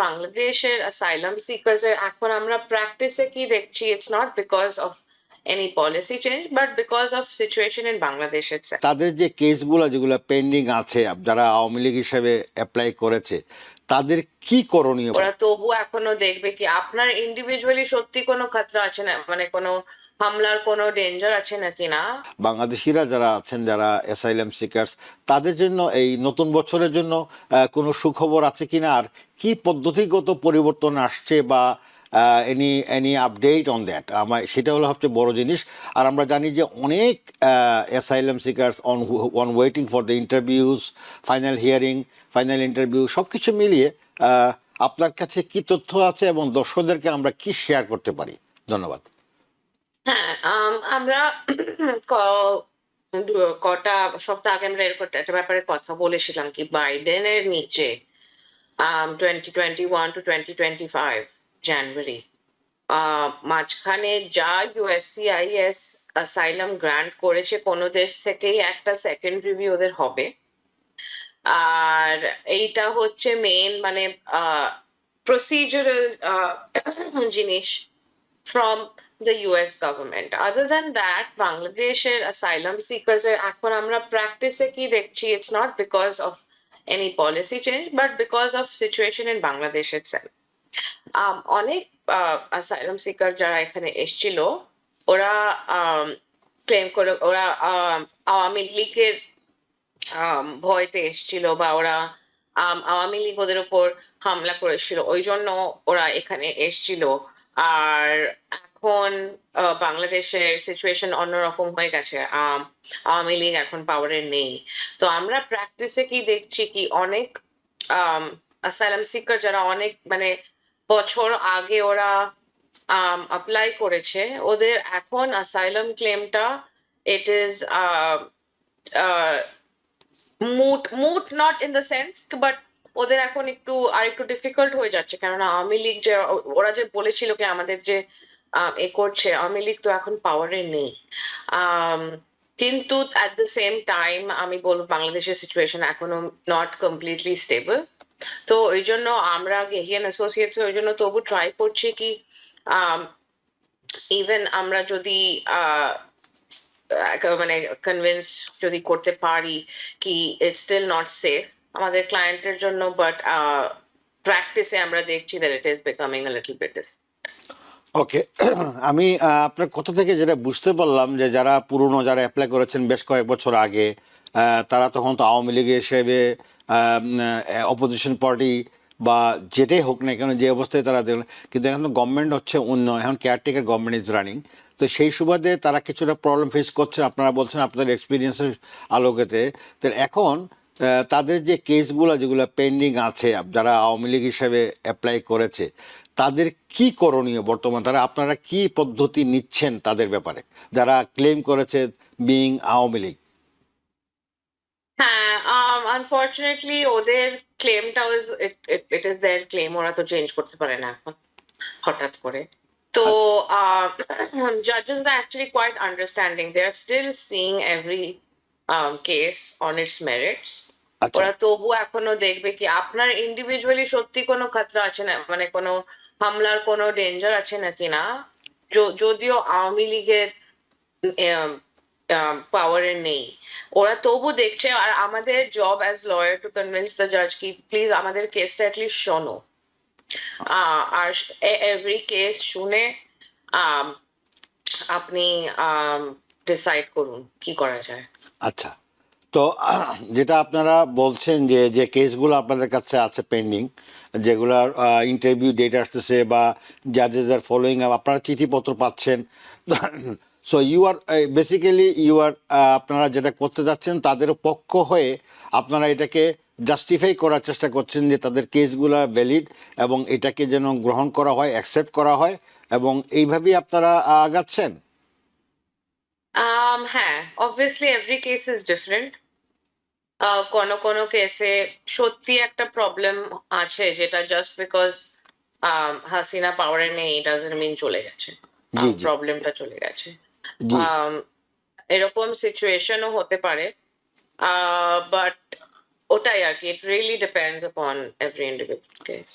বাংলাদেশের asylum seekers এর এখন আমরা প্র্যাকটিসে কি দেখছি, it's not because of any policy change but because of situation in Bangladesh itself. তাদের যে কেসগুলো যেগুলো পেন্ডিং আছে, যারা আওয়ামী লীগ হিসেবে অ্যাপ্লাই করেছে, তাদের কি করণীয়? ওরা তবু এখনো দেখবে কি আপনার ইন্ডিভিজুয়ালি সত্যি কোনো খতরা আছে না, মানে কোনো হামলার কোনো ডেঞ্জার আছে নাকি না। বাংলাদেশিরা যারা আছেন, যারা অ্যাসাইলাম সিকার্স, তাদের জন্য এই নতুন বছরের জন্য কোনো সুখবর আছে কিনা, আর কি পদ্ধতিগত পরিবর্তন আসছে, বা এনি আপডেট অন দ্যাট, আমার সেটা হলো সবচেয়ে বড় জিনিস। আর আমরা জানি যে অনেক asylum seekers on waiting for the interviews, final hearing, final interview, সব কিছু মিলিয়ে আপনার কাছে কি তথ্য আছে এবং দর্শকদেরকে আমরা কি শেয়ার করতে পারি? ধন্যবাদ। হ্যাঁ, আমরা কটা সপ্তাহ আগে আমরা এরকম একটা ব্যাপারে কথা বলেছিলাম কি বাইডেনের নিচে 2021 to 2025 জানুয়ারি মাঝখানে যা ইউএসসিআইএস অ্যাসাইলাম গ্রান্ট করেছে কোনো দেশ থেকেই একটা সেকেন্ড রিভিউ ওদের হবে। আর এইটা হচ্ছে মেন মানে প্রসিজারাল জিনিস from the US government. Other than that, বাংলাদেশের asylum seekers এর এখন আমরা প্র্যাকটিসে কি দেখছি, it's not because of any policy change but because of situation in Bangladesh itself. অনেক asylum seeker যারা এখানে এসেছিল ওরা ক্লেম করে ওরা আওয়ামী লীগের ভয়তে এসেছিল, বা ওরা আওয়ামী লীগ ওদের উপর হামলা করেছিল, ওই জন্য ওরা এখানে এসেছিল। আর এখন বাংলাদেশের সিচুয়েশন অন্যরকম হয়ে গেছে, আওয়ামী লীগ এখন পাওয়ারে নেই। তো আমরা প্র্যাকটিসে কি দেখছি কি অনেক অ্যাসাইলাম সিকার যারা অনেক মানে বছর আগে ওরা অ্যাপ্লাই করেছে, ওদের এখন অ্যাসাইলাম ক্লেমটা it is moot not in the sense, but ওদের এখন একটু ডিফিকাল্ট হয়ে যাচ্ছে, কেননা আওয়ামী লীগ যে ওরা যে বলেছিল কি আমাদের যে এ করছে, আওয়ামী লীগ তো এখন পাওয়ারে নেই। কিন্তু অ্যাট দ্য সেম টাইম আমি বলবো বাংলাদেশের সিচুয়েশন এখনো নট কমপ্লিটলি স্টেবল। তো ওই জন্য আমরা গেহিয়ান অ্যাসোসিয়েটস ওই জন্য তবু ট্রাই করছি কি ইভেন আমরা যদি মানে কনভিন্স যদি করতে পারি কি ইটস স্টিল নট সেফ আমাদের ক্লায়েন্টের জন্য, বাট প্র্যাকটিসে আমরা দেখছি that it is becoming a little bit. Okay, আমি আপনার কথা থেকে যেটা বুঝতে পারলাম যে যারা পুরনো, যারা অ্যাপ্লাই করেছেন বেশ কয়েক বছর আগে, তারা তখন তো আওয়ামী লীগ হিসেবে অপোজিশন পার্টি বা যেটাই হোক না কেন, যে অবস্থায় তারা দেখলেন, কিন্তু এখন তো গভর্নমেন্ট হচ্ছে অন্য, এখন কেয়ারটেকার গভর্নমেন্ট ইজ রানিং। তো সেই সুবাদে তারা কিছুটা প্রবলেম ফেস করছেন, আপনারা বলছেন আপনাদের এক্সপিরিয়েন্সের আলোকেতে। তো এখন তাদের যে কেসগুলো যেগুলো পেন্ডিং আছে, যারা আওয়ামী লীগ হিসেবে অ্যাপ্লাই করেছে, তাদের কি করণীয় বর্তমান, তারা আপনারা কি পদ্ধতি নিচ্ছেন তাদের ব্যাপারে, যারা ক্লেম করেছে বিং আওয়ামী লীগ? হ্যাঁ, আনফরচুনেটলি ওদের ক্লেমটা ইট ইজ দেয়ার ক্লেম, ওরা তো চেঞ্জ করতে পারে না এখন হঠাৎ করে। তো judges are actually quite understanding. They are still seeing every case on its merits. ওরা তবু এখনো দেখবে কি আপনার ইন্ডিভিজুয়ালি সত্যি কোনো খতরা আছে না, মানে কোনো হামলার কোনো ডেঞ্জার আছে নাকি না। যদিও আওয়ামী লীগের পাওয়ারে নেই, ওরা তবু দেখছে। আর আমাদের job as lawyer to convince the জাজ কি প্লিজ আমাদের কেসটা অ্যাটলিস্ট শোনো, আর এভরি কেস শুনে আপনি ডিসাইড করুন কি করা যায়। আচ্ছা, তো যেটা আপনারা বলছেন যে যে কেসগুলো আপনাদের কাছে আছে পেন্ডিং, যেগুলোর ইন্টারভিউ ডেট আসতেছে বা জাজেস আর ফলোয়িং আপ, আপনারা চিঠিপত্র পাচ্ছেন, সো ইউ আর বেসিক্যালি আপনারা যেটা করতে যাচ্ছেন তাদের পক্ষ হয়ে আপনারা এটাকে জাস্টিফাই করার চেষ্টা করছেন যে তাদের কেসগুলো ভ্যালিড এবং এটাকে যেন গ্রহণ করা হয়, অ্যাকসেপ্ট করা হয়, এবং এইভাবেই আপনারা আগাচ্ছেন। হ্যাঁ, obviously every case is different. কোনো কোনো কেসে সত্যি একটা প্রবলেম আছে যেটা জাস্ট বিকজ হাসিনা পাওয়ারে নেই ডাজন্ট মিন চলে গেছে, প্রবলেমটা চলে গেছে। এরকম সিচুয়েশনও হতে পারে, বাট ওটাই আর কি, it really depends upon every individual case.